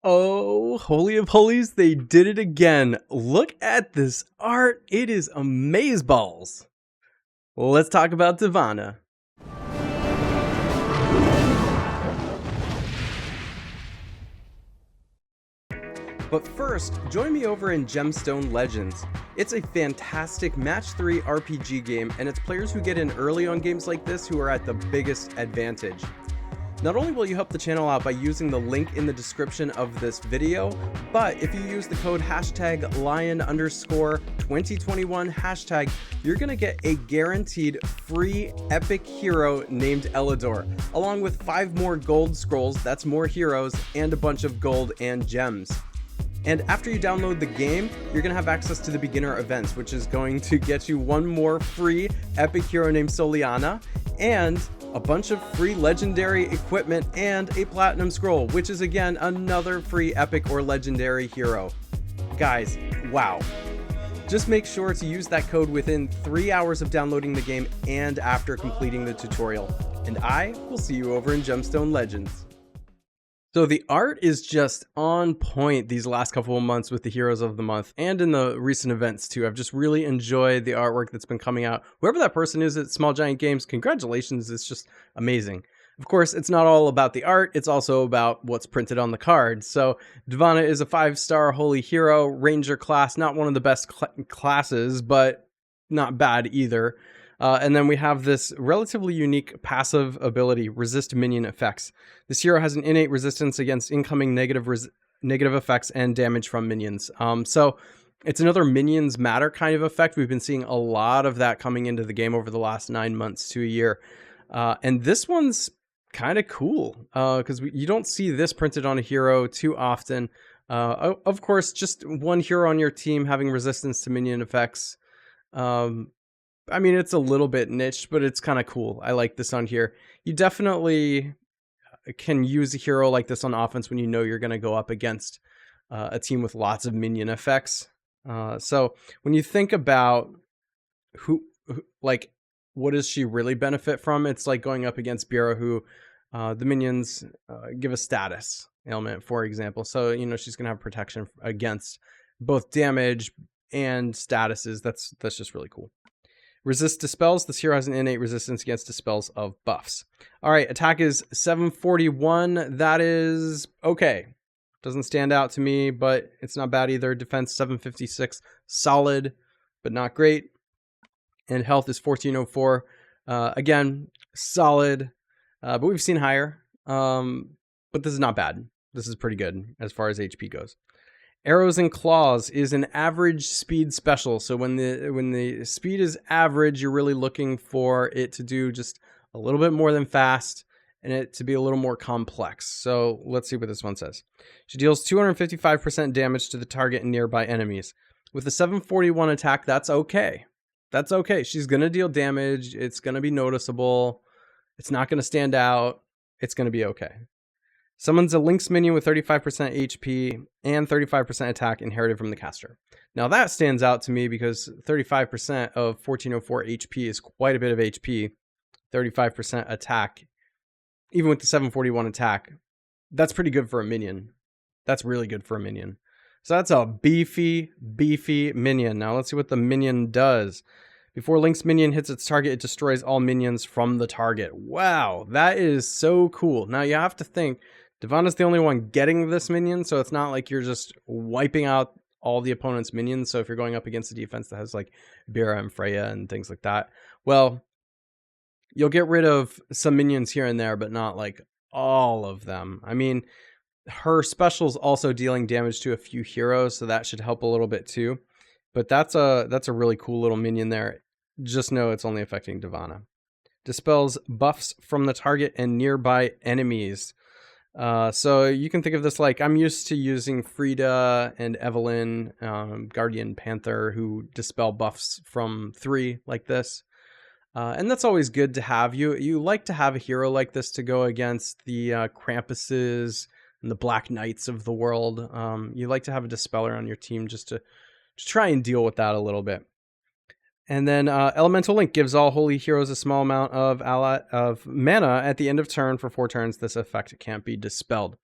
Oh, holy of holies, they did it again. Look at this art. It is amazeballs. Well, let's talk about Devana. But first, join me over in Gemstone Legends. It's a fantastic match 3 RPG game, and it's players who get in early on games like this who are at the biggest advantage. Not only will you help the channel out by using the link in the description of this video, but if you use the code #lion_2021 you're gonna get a guaranteed free epic hero named Elidor, along with 5 more gold scrolls, that's more heroes, and a bunch of gold and gems. And after you download the game, you're gonna have access to the beginner events, which is going to get you 1 more free epic hero named Soliana, and a bunch of free legendary equipment and a platinum scroll, which is again another free epic or legendary hero. Guys, wow. Just make sure to use that code within 3 hours of downloading the game and after completing the tutorial. And I will see you over in Gemstone Legends. So the art is just on point these last couple of months with the Heroes of the Month and in the recent events too. I've just really enjoyed the artwork that's been coming out. Whoever that person is at Small Giant Games, congratulations, it's just amazing. Of course, it's not all about the art, it's also about what's printed on the card. So Devana is a 5-star holy hero, ranger class, not one of the best classes, but not bad either. And then we have this relatively unique passive ability, resist minion effects. This hero has an innate resistance against incoming negative effects and damage from minions. So it's another minions matter kind of effect. We've been seeing a lot of that coming into the game over the last 9 months to a year. And this one's kind of cool because you don't see this printed on a hero too often. Of course, just one hero on your team having resistance to minion effects. I mean, it's a little bit niche, but it's kind of cool. I like this on here. You definitely can use a hero like this on offense when you know you're going to go up against a team with lots of minion effects. So when you think about what does she really benefit from? It's like going up against Bureau, who the minions give a status ailment, for example. So, you know, she's going to have protection against both damage and statuses. That's just really cool. Resist dispels. This hero has an innate resistance against dispels of buffs. All right, attack is 741. That is okay. Doesn't stand out to me, but it's not bad either. Defense 756. Solid, but not great. And health is 1404. Again, solid, but we've seen higher. But this is not bad. This is pretty good as far as HP goes. Arrows and Claws is an average speed special. So when the speed is average, you're really looking for it to do just a little bit more than fast and it to be a little more complex. So let's see what this one says. She deals 255% damage to the target and nearby enemies. With the 741 attack, that's okay. That's okay. She's going to deal damage. It's going to be noticeable. It's not going to stand out. It's going to be okay. Summons a Lynx minion with 35% HP and 35% attack inherited from the caster. Now that stands out to me because 35% of 1404 HP is quite a bit of HP. 35% attack, even with the 741 attack, that's pretty good for a minion. That's really good for a minion. So that's a beefy minion. Now let's see what the minion does. Before Lynx minion hits its target, it destroys all minions from the target. Wow, that is so cool. Now you have to think, Devana's the only one getting this minion, so it's not like you're just wiping out all the opponent's minions. So if you're going up against a defense that has like Bira and Freya and things like that, well, you'll get rid of some minions here and there, but not like all of them. I mean, her special's also dealing damage to a few heroes, so that should help a little bit too. But that's a really cool little minion there. Just know it's only affecting Devana. Dispels buffs from the target and nearby enemies. So you can think of this like, I'm used to using Frida and Evelyn, Guardian Panther, who dispel buffs from 3 like this. And that's always good to have. You like to have a hero like this to go against the Krampuses and the Black Knights of the world. You like to have a dispeller on your team just to try and deal with that a little bit. And then Elemental Link gives all holy heroes a small amount of mana at the end of turn for 4 turns. This effect can't be dispelled.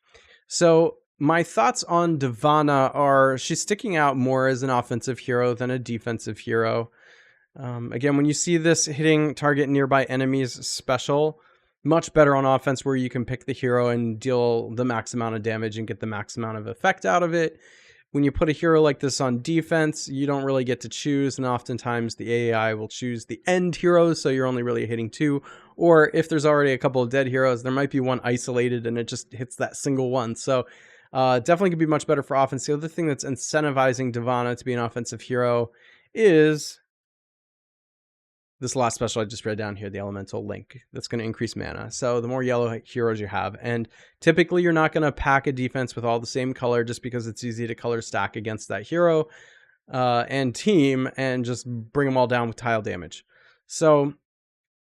So my thoughts on Devana are she's sticking out more as an offensive hero than a defensive hero. Again, when you see this hitting target nearby enemies special, much better on offense where you can pick the hero and deal the max amount of damage and get the max amount of effect out of it. When you put a hero like this on defense, you don't really get to choose, and oftentimes the AI will choose the end heroes, so you're only really hitting 2. Or if there's already a couple of dead heroes, there might be one isolated and it just hits that single one. So definitely could be much better for offense. The other thing that's incentivizing Devana to be an offensive hero is this last special I just read down here, the Elemental Link. That's going to increase mana. So the more yellow heroes you have, and typically you're not going to pack a defense with all the same color just because it's easy to color stack against that hero and team and just bring them all down with tile damage. So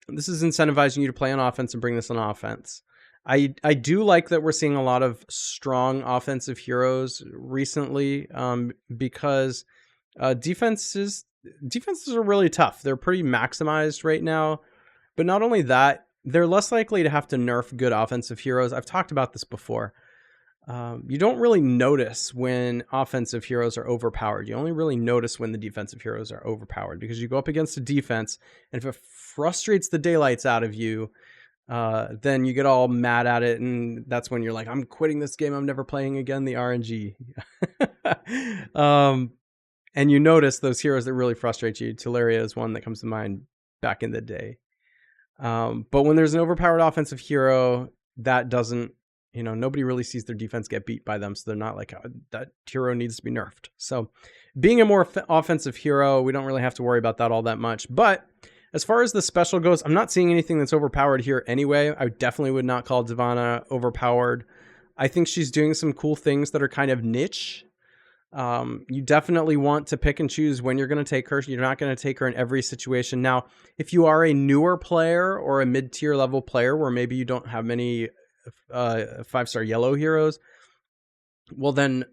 this is incentivizing you to play on offense and bring this on offense. I do like that we're seeing a lot of strong offensive heroes recently because defenses are really tough. They're pretty maximized right now. But not only that, they're less likely to have to nerf good offensive heroes. I've talked about this before. You don't really notice when offensive heroes are overpowered. You only really notice when the defensive heroes are overpowered because you go up against a defense, and if it frustrates the daylights out of you, then you get all mad at it, and that's when you're like, I'm quitting this game. I'm never playing again, the RNG. And you notice those heroes that really frustrate you. Teleria is one that comes to mind back in the day. But when there's an overpowered offensive hero, that doesn't, nobody really sees their defense get beat by them. So they're not like, oh, that hero needs to be nerfed. So being a more offensive hero, we don't really have to worry about that all that much. But as far as the special goes, I'm not seeing anything that's overpowered here anyway. I definitely would not call Devana overpowered. I think she's doing some cool things that are kind of niche. You definitely want to pick and choose when you're going to take her. You're not going to take her in every situation. Now, if you are a newer player or a mid-tier level player where maybe you don't have many 5-star yellow heroes, well then,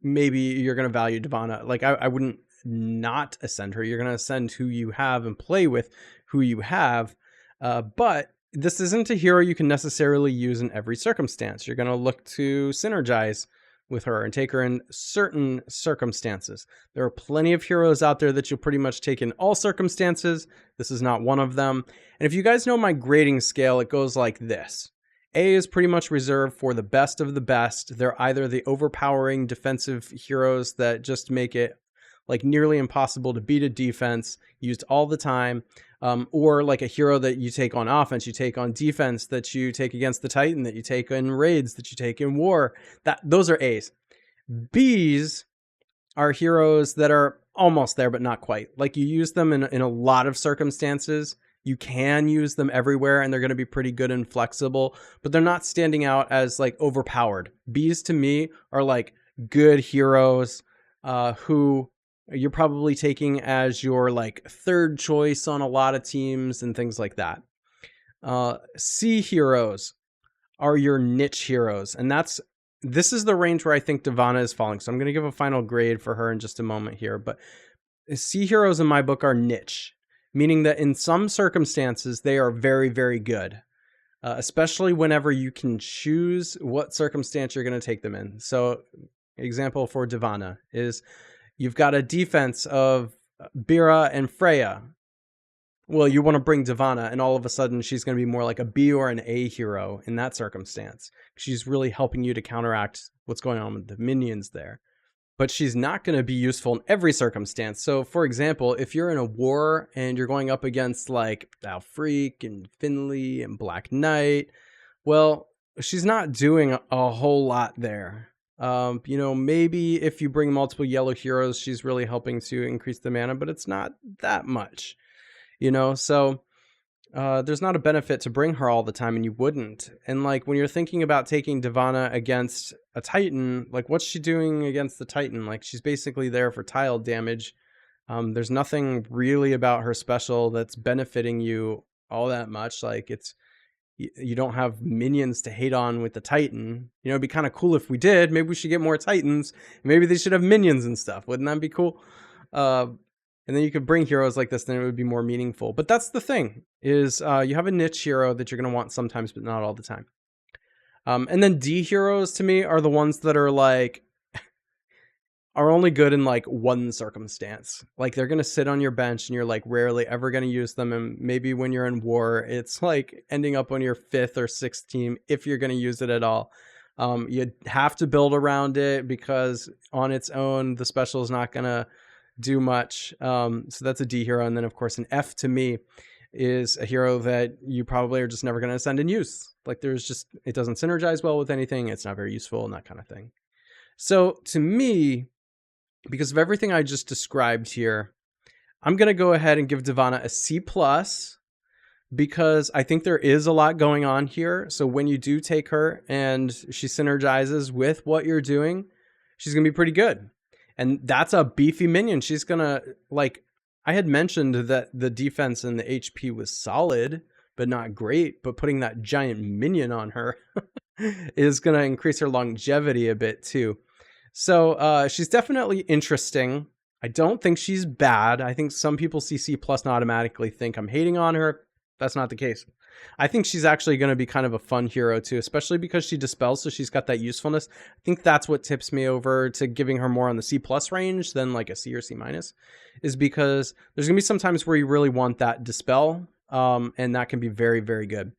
maybe you're going to value Devana. Like I wouldn't not ascend her. You're going to ascend who you have and play with who you have. But this isn't a hero you can necessarily use in every circumstance. You're going to look to synergize with her and take her in certain circumstances. There are plenty of heroes out there that you'll pretty much take in all circumstances. This is not one of them. And if you guys know my grading scale, it goes like this. A is pretty much reserved for the best of the best. They're either the overpowering defensive heroes that just make it like nearly impossible to beat a defense, used all the time, or like a hero that you take on offense, you take on defense, that you take against the Titan, that you take in raids, that you take in war. Those are A's. B's are heroes that are almost there, but not quite. Like you use them in a lot of circumstances. You can use them everywhere, and they're going to be pretty good and flexible, but they're not standing out as like overpowered. B's to me are like good heroes who you're probably taking as your like third choice on a lot of teams and things like that. C heroes are your niche heroes. And this is the range where I think Devana is falling. So I'm going to give a final grade for her in just a moment here. But C heroes in my book are niche, meaning that in some circumstances, they are very, very good. Especially whenever you can choose what circumstance you're going to take them in. So example for Devana is you've got a defense of Bira and Freya. Well, you want to bring Devana, and all of a sudden she's going to be more like a B or an A hero in that circumstance. She's really helping you to counteract what's going on with the minions there. But she's not going to be useful in every circumstance. So, for example, if you're in a war and you're going up against like Alfreak and Finley and Black Knight, well, she's not doing a whole lot there. Maybe if you bring multiple yellow heroes, she's really helping to increase the mana, but it's not that much, so there's not a benefit to bring her all the time, and you wouldn't. And like when you're thinking about taking Devana against a Titan, like what's she doing against the Titan? Like she's basically there for tile damage. There's nothing really about her special that's benefiting you all that much. Like you don't have minions to hate on with the Titan. It'd be kind of cool if we did. Maybe we should get more Titans. Maybe they should have minions and stuff. Wouldn't that be cool? And then you could bring heroes like this, then it would be more meaningful. But that's the thing, is you have a niche hero that you're going to want sometimes, but not all the time. And then D heroes to me are the ones that are like, are only good in like one circumstance. Like they're going to sit on your bench and you're like rarely ever going to use them. And maybe when you're in war, it's like ending up on your 5th or 6th team if you're going to use it at all. You have to build around it because on its own, the special is not going to do much. So that's a D hero. And then of course an F to me is a hero that you probably are just never going to send and use. Like there's just, it doesn't synergize well with anything. It's not very useful and that kind of thing. So to me, because of everything I just described here, I'm going to go ahead and give Devana a C+, because I think there is a lot going on here. So when you do take her and she synergizes with what you're doing, she's going to be pretty good. And that's a beefy minion. She's going to, like, I had mentioned that the defense and the HP was solid, but not great. But putting that giant minion on her is going to increase her longevity a bit too. So she's definitely interesting. I don't think she's bad. I think some people see C+ and automatically think I'm hating on her. That's not the case. I think she's actually going to be kind of a fun hero too, especially because she dispels, so she's got that usefulness. I think that's what tips me over to giving her more on the C+ range than like a C or C-, is because there's going to be some times where you really want that dispel, and that can be very, very good.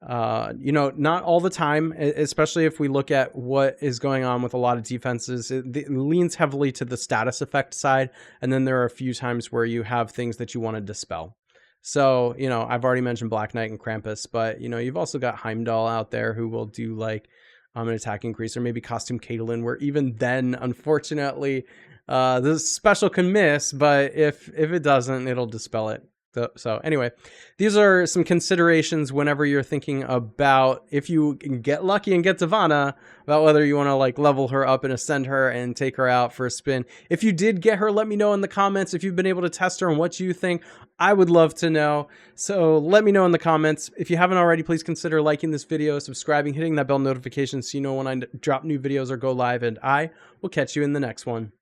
You know, not all the time, especially if we look at what is going on with a lot of defenses. It leans heavily to the status effect side, and then there are a few times where you have things that you want to dispel. So, you know, I've already mentioned Black Knight and Krampus, but, you know, you've also got Heimdall out there who will do like an attack increase, or maybe Costume Caitlyn, where even then, unfortunately, the special can miss, but if it doesn't, it'll dispel it. So anyway, these are some considerations whenever you're thinking about, if you get lucky and get Devana, about whether you want to like level her up and ascend her and take her out for a spin. If you did get her, let me know in the comments if you've been able to test her and what you think. I would love to know. So let me know in the comments. If you haven't already, please consider liking this video, subscribing, hitting that bell notification so you know when I drop new videos or go live, and I will catch you in the next one.